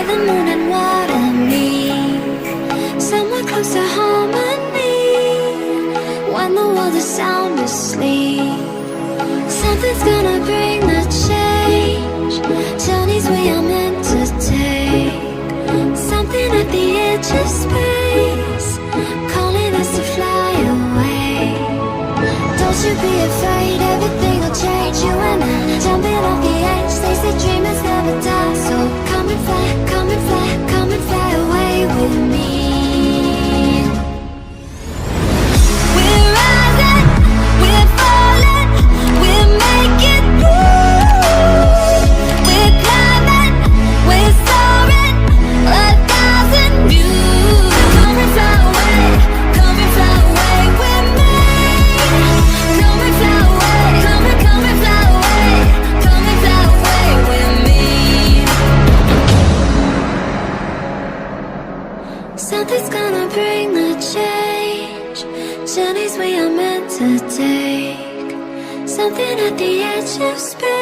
the moon and water meet somewhere close to harmony. When the world is sound asleep, something's gonna bring the change. Journeys we are meant to take, something at the edge of space, calling us to fly away. Don't you be afraid, everything will change. You and I, jumping off the edge. They say dreamers never die, so come and fly, come and fly, come and fly away with me. We're rising, we're falling, we're making moves. We're climbing, we're soaring, 1,000 views. Come and fly away, come and fly away with me. Come and fly away, come and fly away, come and fly away with me. Something's gonna bring the change. Journeys we are meant to take, something at the edge of space.